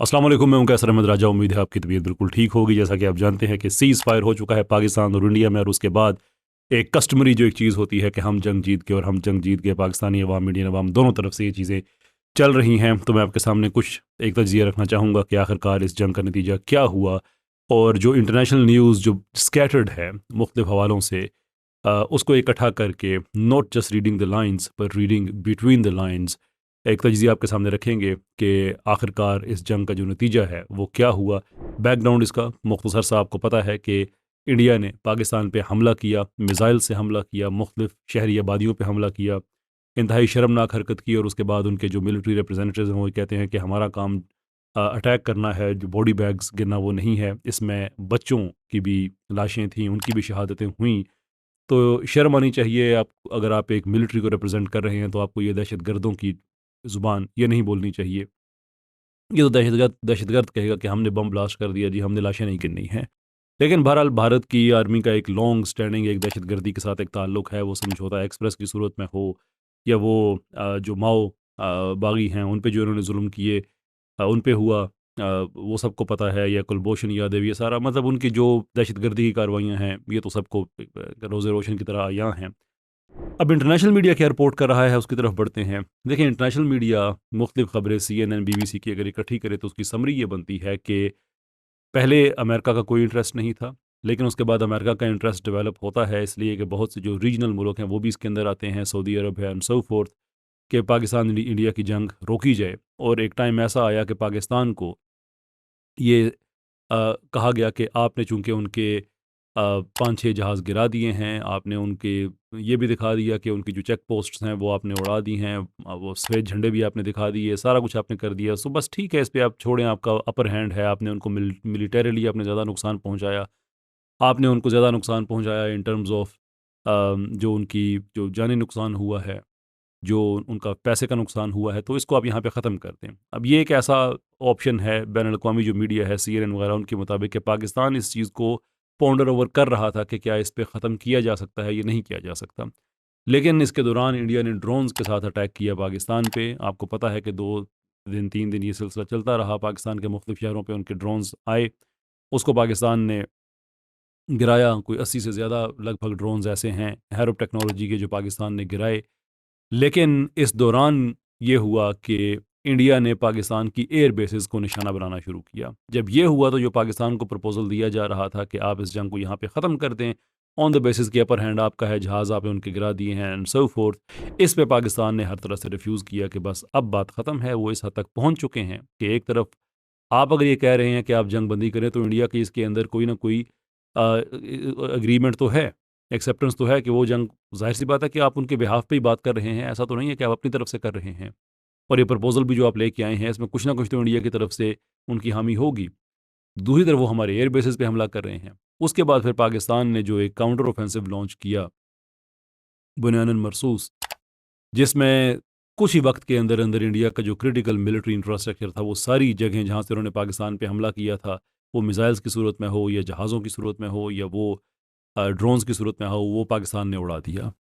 अस्सलाम वालेकुम, मैं हूं कैसर अहमद राजा। उम्मीद है आपकी तबीयत बिल्कुल ठीक होगी। जैसा कि आप जानते हैं कि सीज़ फायर हो चुका है पाकिस्तान और इंडिया में, और उसके बाद एक कस्टमरी जो एक चीज़ होती है कि हम जंग जीत के, और हम जंग जीत के पाकिस्तानी अवाम, इंडियन अवाम, दोनों तरफ से ये चीज़ें चल रही हैं। तो मैं आपके सामने कुछ एक तजिया रखना चाहूँगा कि आखिरकार इस जंग का नतीजा क्या हुआ, और जो इंटरनेशनल न्यूज़ जो स्कैटर्ड है मुख्तलिफ हवालों से, उसको इकट्ठा करके, not just reading the lines पर रीडिंग बिटवीन द लाइन्स, एक तजिया आपके सामने रखेंगे कि आखिरकार इस जंग का जो नतीजा है वो क्या हुआ। बैकग्राउंड इसका मुख्तसर सा आपको पता है कि इंडिया ने पाकिस्तान पे हमला किया, मिज़ाइल से हमला किया, मुख्तलिफ शहरी आबादियों पे हमला किया, इंतहाई शर्मनाक हरकत की। और उसके बाद उनके जो मिलिट्री रिप्रेजेंटेटिव्स हैं वो कहते हैं कि हमारा काम अटैक करना है, जो बॉडी बैग्स गिरना वो नहीं है। इसमें बच्चों की भी लाशें थीं, उनकी भी शहादतें हुई। तो शर्म आनी चाहिए। आप अगर आप एक मिलिट्री को रिप्रेजेंट कर रहे हैं तो आपको ये दहशतगर्दों की ज़ुबान ये नहीं बोलनी चाहिए। ये तो दहशतगर्द दहशतगर्द कहेगा कि हमने बम ब्लास्ट कर दिया जी, हमने लाशें नहीं गिननी हैं। लेकिन बहरहाल भारत की आर्मी का एक लॉन्ग स्टैंडिंग एक दहशतगर्दी के साथ एक ताल्लुक है। वो समझौता एक्सप्रेस की सूरत में हो, या वो जो माओ बागी हैं उन पे जो इन्होंने जुल्म किए, उन पे हुआ, वो सबको पता है। या कुलभूषण यादव, ये सारा मतलब उनकी जो दहशतगर्दी की कार्रवाइयाँ हैं ये तो सबको रोज़े रोशन की तरह आयां हैं। अब इंटरनेशनल मीडिया क्या रिपोर्ट कर रहा है उसकी तरफ बढ़ते हैं। देखिए, इंटरनेशनल मीडिया मुख्तलिफ खबरें CNN BBC की अगर इकट्ठी करे तो उसकी समरी ये बनती है कि पहले अमेरिका का कोई इंटरेस्ट नहीं था, लेकिन उसके बाद अमेरिका का इंटरेस्ट डेवलप होता है, इसलिए कि बहुत से जो रीजनल मुल्क हैं वो भी इसके अंदर आते हैं, सऊदी अरब है एंड सो फोर्थ, कि पाकिस्तान इंडिया की जंग रोकी जाए। और एक टाइम ऐसा आया कि पाकिस्तान को ये कहा गया कि आपने चूँकि उनके 5-6 जहाज़ गिरा दिए हैं, आपने उनके ये भी दिखा दिया कि उनकी जो चेक पोस्ट्स हैं वो आपने उड़ा दी हैं, वो सफ़ेद झंडे भी आपने दिखा दिए, सारा कुछ आपने कर दिया। सो बस ठीक है, इस पे आप छोड़ें, आपका अपर हैंड है, आपने उनको मिलिटरीली आपने ज़्यादा नुकसान पहुँचाया। आपने उनको ज़्यादा नुकसान पहुँचाया इन टर्म्स ऑफ जो उनकी जो जानी नुकसान हुआ है, जो उनका पैसे का नुकसान हुआ है, तो इसको आप यहाँ पे ख़त्म कर दें। अब ये एक ऐसा ऑप्शन है, बैनुल-अक़वामी जो मीडिया है, CNN वगैरह, उनके मुताबिक कि पाकिस्तान इस चीज़ को पॉन्डर ओवर कर रहा था कि क्या इस पे ख़त्म किया जा सकता है, ये नहीं किया जा सकता। लेकिन इसके दौरान इंडिया ने ड्रोन्स के साथ अटैक किया पाकिस्तान पे। आपको पता है कि 2 दिन 3 दिन ये सिलसिला चलता रहा, पाकिस्तान के मुख्तलिफ शहरों पे उनके ड्रोन्स आए, उसको पाकिस्तान ने गिराया। कोई 80 से ज़्यादा लगभग ड्रोन्स ऐसे हैं हैरोप टेक्नोलॉजी के जो पाकिस्तान ने गिराए। लेकिन इस दौरान ये हुआ कि इंडिया ने पाकिस्तान की एयर बेसेस को निशाना बनाना शुरू किया। जब ये हुआ तो जो पाकिस्तान को प्रपोज़ल दिया जा रहा था कि आप इस जंग को यहाँ पे ख़त्म कर दें, ऑन द बेसिस कि अपर हैंड आपका है, जहाज़ आपने उनके गिरा दिए हैं एंड सो फोर्थ, इस पे पाकिस्तान ने हर तरह से रिफ्यूज़ किया कि बस अब बात ख़त्म है। वो इस हद तक पहुँच चुके हैं कि एक तरफ आप अगर ये कह रहे हैं कि आप जंग बंदी करें, तो इंडिया की इसके अंदर कोई ना कोई एग्रीमेंट तो है, एक्सेप्टेंस तो है कि वो जंग, ज़ाहिर-सी बात है कि आप उनके बिहाफ़ पे ही बात कर रहे हैं, ऐसा तो नहीं है कि आप अपनी तरफ से कर रहे हैं। और ये प्रपोज़ल भी जो आप लेके आए हैं, इसमें कुछ ना कुछ तो इंडिया की तरफ से उनकी हामी होगी। दूसरी तरफ वो हमारे एयर बेसेस पे हमला कर रहे हैं। उसके बाद फिर पाकिस्तान ने जो एक काउंटर ऑफेंसिव लॉन्च किया, बुनियानन मरसूस, जिसमें कुछ ही वक्त के अंदर अंदर इंडिया का जो क्रिटिकल मिलिट्री इंफ्रास्ट्रक्चर था, वो सारी जगहें जहाँ से उन्होंने पाकिस्तान पे हमला किया था, वो मिसाइल्स की सूरत में हो, या जहाज़ों की सूरत में हो, या वो ड्रोन्स की सूरत में हो, वो पाकिस्तान ने उड़ा दिया।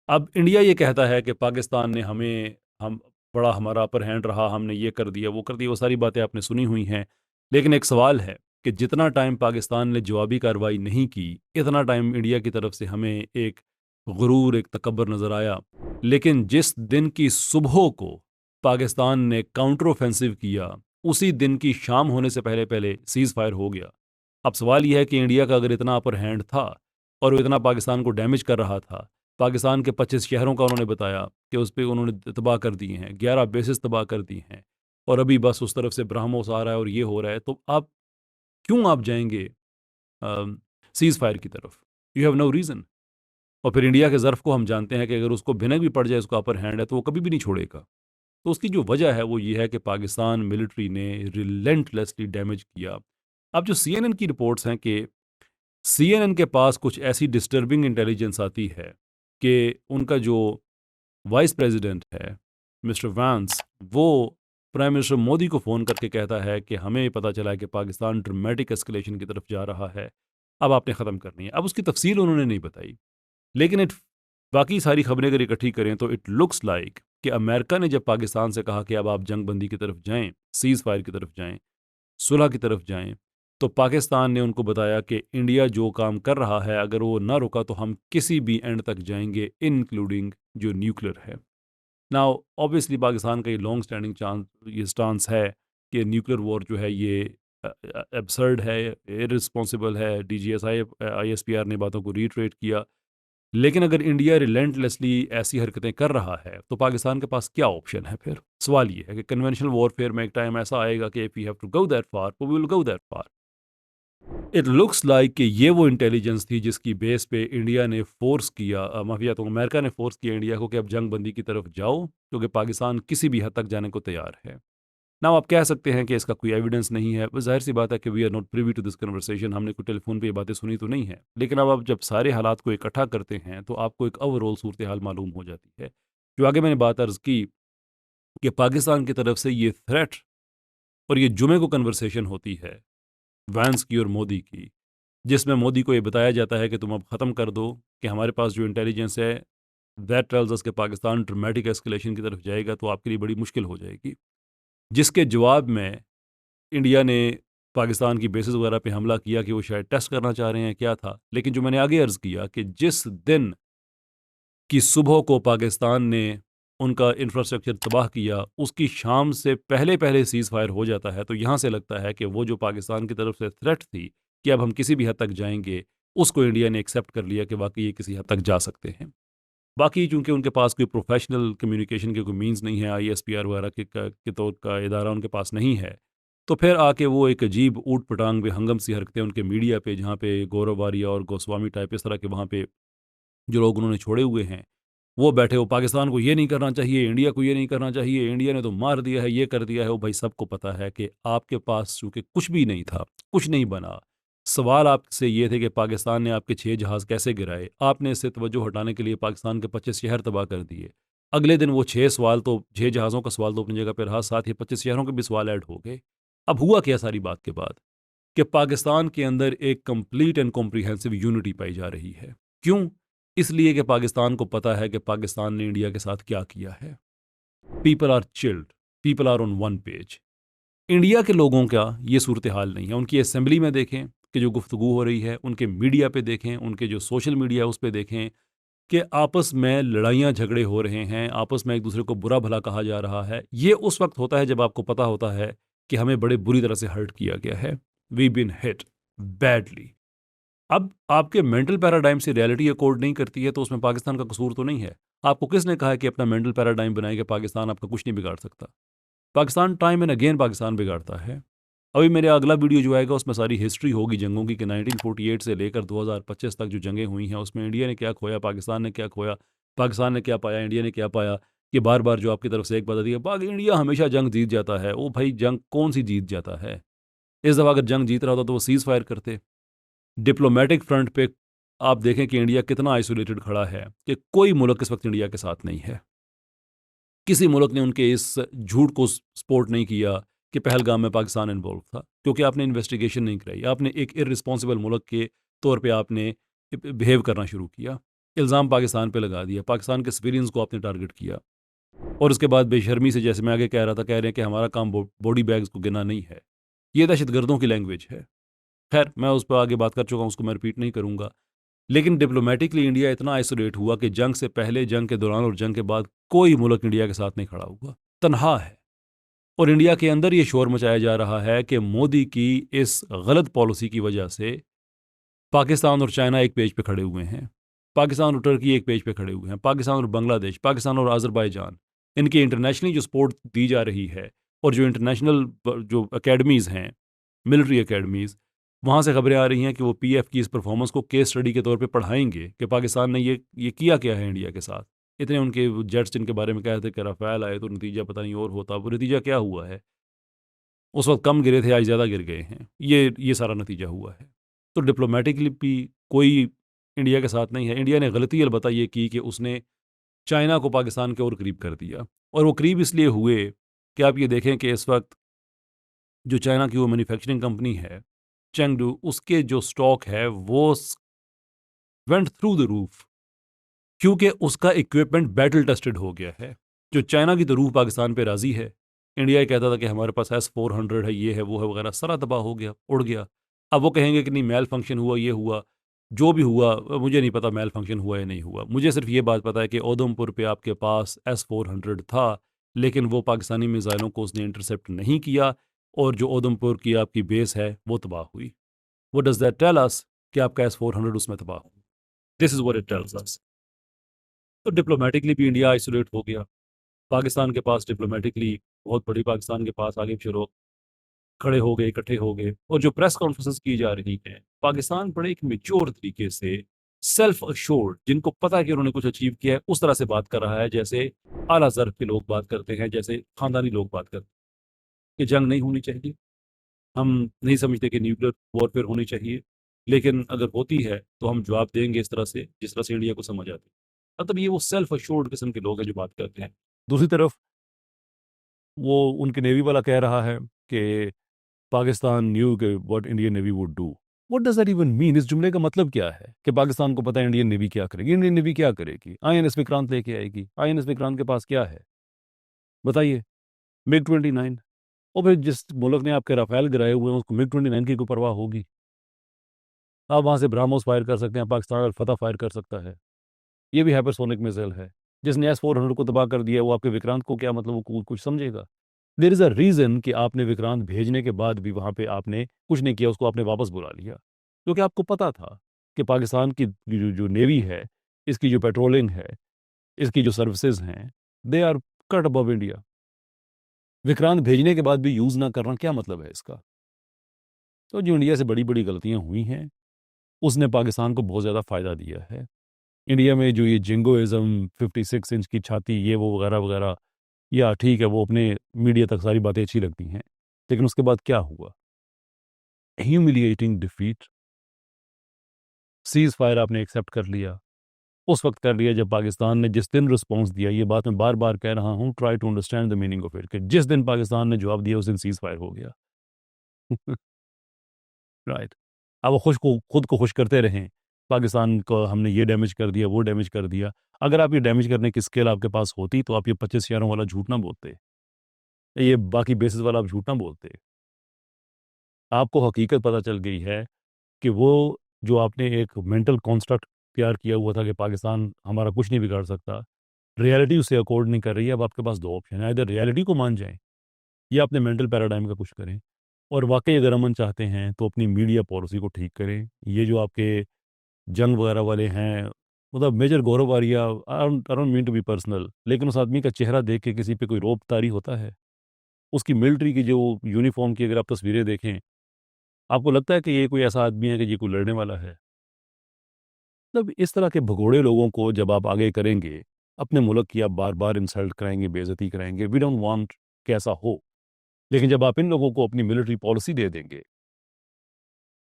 अब इंडिया ये कहता है कि पाकिस्तान ने हम बड़ा हमारा अपर हैंड रहा, हमने ये कर दिया, वो कर दिया, वो सारी बातें आपने सुनी हुई हैं। लेकिन एक सवाल है कि जितना टाइम पाकिस्तान ने जवाबी कार्रवाई नहीं की, इतना टाइम इंडिया की तरफ से हमें एक गुरूर, एक तकब्बर नज़र आया। लेकिन जिस दिन की सुबह को पाकिस्तान ने काउंटर ऑफेंसिव किया, उसी दिन की शाम होने से पहले-पहले सीज़ फायर हो गया। अब सवाल ये है कि इंडिया का अगर इतना अपर हैंड था और वो इतना पाकिस्तान को डैमेज कर रहा था, पाकिस्तान के 25 शहरों का उन्होंने बताया कि उस पे उन्होंने तबाह कर दिए हैं, 11 बेसेस तबाह कर दिए हैं, और अभी बस उस तरफ से ब्रह्मोस आ रहा है और ये हो रहा है, तो आप क्यों आप जाएँगे सीज़ फायर की तरफ? You have no reason. और फिर इंडिया के ज़र्फ़ को हम जानते हैं कि अगर उसको भिनक भी पड़ जाए, उसका अपर हैंड है, तो वो कभी भी नहीं छोड़ेगा। तो उसकी जो वजह है वो ये है कि पाकिस्तान मिलिट्री ने रिलेंटलेसली डैमेज किया। अब जो CNN की रिपोर्ट्स हैं कि CNN के पास कुछ ऐसी डिस्टर्बिंग इंटेलिजेंस आती है कि उनका जो वाइस प्रेसिडेंट है, मिस्टर वैंस, वो प्राइम मिनिस्टर मोदी को फ़ोन करके कहता है कि हमें पता चला है कि पाकिस्तान ड्रामेटिक एस्केलेशन की तरफ जा रहा है, अब आपने ख़त्म करनी है। अब उसकी तफसील उन्होंने नहीं बताई, लेकिन बाकी सारी खबरें अगर इकट्ठी करें तो इट लुक्स लाइक कि अमेरिका ने जब पाकिस्तान से कहा कि अब आप जंग बंदी की तरफ जाएं, सीज़ फायर की तरफ जाएं, सुलह की तरफ जाएं, तो पाकिस्तान ने उनको बताया कि इंडिया जो काम कर रहा है अगर वो ना रुका तो हम किसी भी एंड तक जाएंगे, इंक्लूडिंग जो न्यूक्लियर है। नाउ ऑब्वियसली पाकिस्तान का ये लॉन्ग स्टैंडिंग चांस ये स्टांस है कि न्यूक्लियर वॉर जो है ये एब्सर्ड है, इररिस्पॉन्सिबल है। डीजीएसआई आईएसपीआर ने बातों को रीट्रेट किया। लेकिन अगर इंडिया रिलेंटलेसली ऐसी हरकतें कर रहा है तो पाकिस्तान के पास क्या ऑप्शन है फिर? सवाल ये है कि कन्वेंशनल वॉरफेयर में एक टाइम ऐसा आएगा कि if we have to go that far we will go that far. It looks like कि ये वो इंटेलिजेंस थी जिसकी बेस पे इंडिया ने फोर्स किया, माफिया तो अमेरिका ने फोर्स किया इंडिया को कि अब जंग बंदी की तरफ जाओ, क्योंकि पाकिस्तान किसी भी हद तक जाने को तैयार है ना। आप कह सकते हैं कि इसका कोई एविडेंस नहीं है, बस जाहिर सी बात है कि we are not privy to this conversation, हमने कोई टेलीफोन पे ये बातें सुनी तो नहीं है। लेकिन अब आप जब सारे हालात को इकट्ठा करते हैं तो आपको एक ओवरऑल सूरत हाल मालूम हो जाती है। जो आगे मैंने बात अर्ज की कि पाकिस्तान की तरफ से ये थ्रेट और ये जुमे को कन्वर्सेशन होती है वैंस की और मोदी की, जिसमें मोदी को ये बताया जाता है कि तुम अब ख़त्म कर दो, कि हमारे पास जो इंटेलिजेंस है दैट टेल्स अस कि पाकिस्तान ड्रामेटिक एस्केलेशन की तरफ जाएगा तो आपके लिए बड़ी मुश्किल हो जाएगी। जिसके जवाब में इंडिया ने पाकिस्तान की बेसिस वगैरह पे हमला किया कि वो शायद टेस्ट करना चाह रहे हैं क्या था। लेकिन जो मैंने आगे अर्ज़ किया कि जिस दिन की सुबह को पाकिस्तान ने उनका इंफ्रास्ट्रक्चर तबाह किया, उसकी शाम से पहले पहले सीज़ फायर हो जाता है। तो यहाँ से लगता है कि वो जो पाकिस्तान की तरफ से थ्रेट थी कि अब हम किसी भी हद तक जाएंगे, उसको इंडिया ने एक्सेप्ट कर लिया कि वाकई ये किसी हद तक जा सकते हैं। बाकी चूंकि उनके पास कोई प्रोफेशनल कम्युनिकेशन के कोई मीन्स नहीं है, आईएसपीआर वगैरह के तौर का इदारा उनके पास नहीं है, तो फिर आके वो एक अजीब ऊट पटांग बेहंगम सी हरकतें उनके मीडिया पे, जहाँ पे गौरव वारिया और गोस्वामी टाइप इस तरह के वहाँ पे जो लोग उन्होंने छोड़े हुए हैं, वो बैठे हो पाकिस्तान को ये नहीं करना चाहिए, इंडिया को ये नहीं करना चाहिए, इंडिया ने तो मार दिया है, ये कर दिया है। वो भाई सबको पता है कि आपके पास चूंकि कुछ भी नहीं था, कुछ नहीं बना। सवाल आपसे ये थे कि पाकिस्तान ने आपके 6 जहाज़ कैसे गिराए, आपने इससे तवज्जो हटाने के लिए पाकिस्तान के 25 शहर तबाह कर दिए। अगले दिन वो 6 सवाल तो 6 जहाज़ों का सवाल तो अपनी जगह पर रहा, साथ ही 25 शहरों के भी सवाल ऐड हो गए। अब हुआ क्या सारी बात के बाद कि पाकिस्तान के अंदर एक कंप्लीट एंड कॉम्प्रिहेंसिव यूनिटी पाई जा रही है। क्यों? इसलिए कि पाकिस्तान को पता है कि पाकिस्तान ने इंडिया के साथ क्या किया है। People are chilled, people are on one page. India के लोगों का ये सूरत हाल नहीं है। उनकी असेंबली में देखें कि जो गुफ्तगू हो रही है, उनके मीडिया पे देखें, उनके जो सोशल मीडिया है उस पर देखें कि आपस में लड़ाइयाँ झगड़े हो रहे हैं, आपस में एक दूसरे को बुरा भला कहा जा रहा है। ये उस वक्त होता है जब आपको पता होता है कि हमें बड़े बुरी तरह से हर्ट किया गया है, वी बीन हिट बैडली। अब आपके मेंटल पैराडाइम से रियलिटी अकॉर्ड नहीं करती है तो उसमें पाकिस्तान का कसूर तो नहीं है। आपको किसने कहा है कि अपना मेंटल पैराडाइम बनाए कि पाकिस्तान आपका कुछ नहीं बिगाड़ सकता? Pakistan time and again Pakistan बिगाड़ता है। अभी मेरे अगला वीडियो जो आएगा उसमें सारी हिस्ट्री होगी जंगों की कि 1948 से लेकर 2025 तक जो जंगें हुई हैं उसमें इंडिया ने क्या खोया, पाकिस्तान ने क्या खोया, पाकिस्तान ने क्या पाया, इंडिया ने क्या पाया। कि बार बार जो आपकी तरफ से एक बात आती है पाक इंडिया हमेशा जंग जीत जाता है। ओ भाई, जंग कौन सी जीत जाता है? इस दफ़ा अगर जंग जीत रहा होता तो वो सीज़ फायर करते। डिप्लोमेटिक फ्रंट पे आप देखें कि इंडिया कितना आइसोलेटेड खड़ा है, कि कोई मुल्क इस वक्त इंडिया के साथ नहीं है। किसी मुल्क ने उनके इस झूठ को सपोर्ट नहीं किया कि पहलगाम में पाकिस्तान इन्वॉल्व था, क्योंकि आपने इन्वेस्टिगेशन नहीं कराई। आपने एक इररिस्पॉन्सिबल मुल्क के तौर पे आपने बिहेव करना शुरू किया, इल्ज़ाम पाकिस्तान पे लगा दिया, पाकिस्तान के सिविलियंस को आपने टारगेट किया। और उसके बाद बेशर्मी से, जैसे मैं आगे कह रहा था, कह रहे हैं कि हमारा काम बॉडी बैग्स को गिनना नहीं है। ये दहशतगर्दों की लैंग्वेज है। खैर, मैं उस पर आगे बात कर चुका हूँ, उसको मैं रिपीट नहीं करूँगा। लेकिन डिप्लोमेटिकली इंडिया इतना आइसोलेट हुआ कि जंग से पहले, जंग के दौरान और जंग के बाद कोई मुल्क इंडिया के साथ नहीं खड़ा हुआ, तनहा है। और इंडिया के अंदर ये शोर मचाया जा रहा है कि मोदी की इस गलत पॉलिसी की वजह से पाकिस्तान और चाइना एक पेज पे खड़े हुए हैं, पाकिस्तान और टर्की एक पेज पे खड़े हुए हैं, पाकिस्तान और बांग्लादेश, पाकिस्तान और अज़रबैजान। इनकी इंटरनेशनली जो सपोर्ट दी जा रही है और जो इंटरनेशनल जो अकेडमीज़ हैं, मिलिट्री अकेडमीज़, वहाँ से खबरें आ रही हैं कि वो पीएफ की इस परफॉर्मेंस को केस स्टडी के तौर पे पढ़ाएंगे कि पाकिस्तान ने ये किया क्या है इंडिया के साथ। इतने उनके जेट्स जिनके बारे में कह रहे थे कि राफेल आए तो नतीजा पता नहीं और होता, वो नतीजा क्या हुआ है? उस वक्त कम गिरे थे, आज ज़्यादा गिर गए हैं। ये सारा नतीजा हुआ है। तो डिप्लोमेटिकली भी कोई इंडिया के साथ नहीं है। इंडिया ने गलती अलबत्ता ये की कि उसने चाइना को पाकिस्तान के और करीब कर दिया, और वो करीब इसलिए हुए कि आप ये देखें कि इस वक्त जो चाइना की वो मैन्युफैक्चरिंग कंपनी है चेंगडू, उसके जो स्टॉक है वो वेंट थ्रू द रूफ, क्योंकि उसका इक्विपमेंट बैटल टेस्टेड हो गया है। जो चाइना की तो रूह पाकिस्तान पे राजी है, इंडिया ये कहता था कि हमारे पास S-400 है, ये है, वो है वगैरह, सारा तबाह हो गया, उड़ गया। अब वो कहेंगे कि नहीं मेल फंक्शन हुआ, ये हुआ, जो भी हुआ, मुझे नहीं पता मेल फंक्शन हुआ या नहीं हुआ। मुझे सिर्फ ये बात पता है कि उधमपुर पे आपके पास S-400 था, लेकिन वो पाकिस्तानी मिसाइलों को उसने इंटरसेप्ट नहीं किया, और जो उधमपुर की आपकी बेस है वो तबाह हुई। What does that tell us? कि आपका S-400 उसमें तबाह हुआ। This is what it tells us. तो डिप्लोमेटिकली भी इंडिया आइसोलेट हो गया। पाकिस्तान के पास डिप्लोमेटिकली बहुत बड़ी, पाकिस्तान के पास आगे फिर खड़े हो गए, इकट्ठे हो गए। और जो प्रेस कॉन्फ्रेंस की जा रही है, पाकिस्तान बड़े एक मेच्योर तरीके से, सेल्फ अश्योर्ड, जिनको पता है कि उन्होंने कुछ अचीव किया है, उस तरह से बात कर रहा है जैसे आला ज़र्फ के लोग बात करते हैं, जैसे खानदानी लोग बात करते हैं कि जंग नहीं होनी चाहिए। हम नहीं समझते कि न्यूक्लियर वॉरफेयर होनी चाहिए, लेकिन अगर होती है तो हम जवाब देंगे इस तरह से जिस तरह से इंडिया को समझ आती है। मतलब ये वो सेल्फ अश्योर्ड किस्म के लोग हैं जो बात करते हैं। दूसरी तरफ वो उनके नेवी वाला कह रहा है कि पाकिस्तान न्यू के what Indian navy would do. What does that even mean? इस जुमले का मतलब क्या है कि पाकिस्तान को पता है इंडियन नेवी क्या करेगी? इंडियन नेवी क्या करेगी? INS विक्रांत लेके आएगी। INS विक्रांत के पास क्या है बताइए? MiG-29। और फिर जिस मुल्क ने आपके राफेल गिराए हुए हैं उसको MiG-29 की कोई परवाह होगी? आप वहां से ब्राह्मोस फायर कर सकते हैं, पाकिस्तान अल फतह फायर कर सकता है, ये भी हाइपरसोनिक मिसाइल है। जिसने S-400 को तबाह कर दिया वो आपके विक्रांत को क्या मतलब, वो कुछ समझेगा? देर इज़ अ रीज़न कि आपने विक्रांत भेजने के बाद भी वहाँ पे आपने कुछ नहीं किया, उसको आपने वापस बुला लिया, क्योंकि आपको पता था कि पाकिस्तान की जो नेवी है, इसकी जो पेट्रोलिंग है, इसकी जो सर्विसेज हैं, they are cut above India. Vikrant भेजने के बाद भी यूज़ ना करना क्या मतलब है इसका? तो जो इंडिया से बड़ी बड़ी गलतियाँ हुई हैं, उसने पाकिस्तान को बहुत ज़्यादा फ़ायदा दिया है। इंडिया में जो ये जिंगोइज़्म, 56 इंच की छाती, ये वो वगैरह वगैरह, या ठीक है वो अपने मीडिया तक सारी बातें अच्छी लगती हैं, लेकिन उसके बाद क्या हुआ? Humiliating defeat. सीज फायर आपने एक्सेप्ट कर लिया, उस वक्त कर लिया जब पाकिस्तान ने जिस दिन रिस्पॉन्स दिया। ये बात मैं बार बार कह रहा हूँ, try to understand the meaning of it, कि जिस दिन पाकिस्तान ने जवाब दिया उस दिन सीज फायर हो गया। राइट। अब वो खुद को खुश करते रहें, पाकिस्तान को हमने ये डैमेज कर दिया, वो डैमेज कर दिया। अगर आप ये डैमेज करने की स्किल आपके पास होती तो आप ये 25 शहरों वाला झूठ ना बोलते, ये बाकी बेसिस वाला आप झूठ ना बोलते। आपको हकीकत पता चल गई है कि वो जो आपने एक मेंटल कॉन्स्ट्रक्ट तैयार किया हुआ था कि पाकिस्तान हमारा कुछ नहीं बिगाड़ सकता, रियलिटी उससे अकॉर्ड नहीं कर रही है। अब आपके पास दो ऑप्शन है, इधर रियलिटी को मान जाएं या अपने मेंटल पैराडाइम का कुछ करें। और वाकई अगर अमन चाहते हैं तो अपनी मीडिया पॉलिसी को ठीक करें। ये जो आपके जंग वगैरह वाले हैं, मतलब major Gaurav Arya, I don't mean to be personal, लेकिन उस आदमी का चेहरा देख के किसी पे कोई रोब तारी होता है? उसकी मिलिट्री की जो यूनिफॉर्म की अगर आप तस्वीरें देखें, आपको लगता है कि ये कोई ऐसा आदमी है कि ये कोई लड़ने वाला है? मतलब इस तरह के भगोड़े लोगों को जब आप आगे करेंगे, अपने मुल्क की आप बार बार इंसल्ट कराएंगे, बेइज्जती कराएंगे, वी डोंट वांट कि ऐसा हो। लेकिन जब आप इन लोगों को अपनी मिलिट्री पॉलिसी दे देंगे,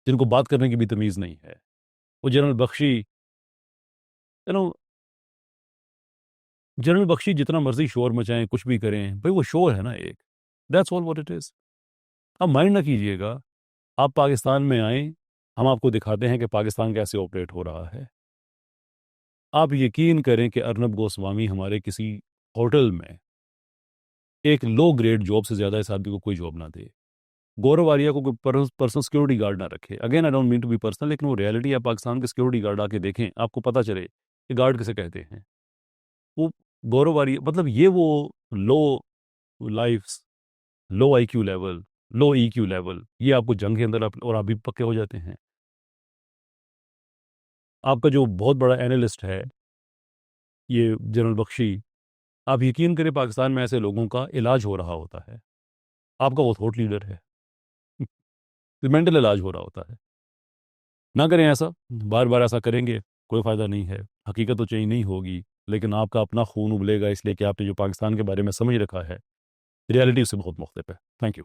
जिनको बात करने की भी तमीज़ नहीं है, वो नो जनरल बख्शी जितना मर्जी शोर मचाएं, कुछ भी करें, भाई वो शोर है ना एक, that's all what it is. आप माइंड ना कीजिएगा, आप पाकिस्तान में आएँ, हम आपको दिखाते हैं कि पाकिस्तान कैसे ऑपरेट हो रहा है। आप यकीन करें कि अर्नब गोस्वामी हमारे किसी होटल में एक लो ग्रेड जॉब से ज़्यादा इस आदमी को कोई जॉब ना दे। गौरव आर्या को कोई पर्सनल सिक्योरिटी गार्ड ना रखे। Again I don't mean to be personal, लेकिन वो रियलिटी है। पाकिस्तान के सिक्योरिटी गार्ड आके देखें, आपको पता चले कि गार्ड किसे कहते हैं। वो गौरव आर्या, मतलब ये वो लो लाइफ, लो IQ लेवल, लो EQ लेवल, ये आपको जंग के अंदर और आप भी पक्के हो जाते हैं। आपका जो बहुत बड़ा एनालिस्ट है ये जनरल बख्शी, आप यकीन करें पाकिस्तान में ऐसे लोगों का इलाज हो रहा होता है। आपका वो थॉट लीडर है, मेंटल इलाज हो रहा होता है। ना करें ऐसा, बार बार ऐसा करेंगे कोई फ़ायदा नहीं है। हकीकत तो चेंज नहीं होगी, लेकिन आपका अपना खून उबलेगा, इसलिए कि आपने जो पाकिस्तान के बारे में समझ रखा है, रियलिटी उससे बहुत मुख्तलिफ है। Thank you.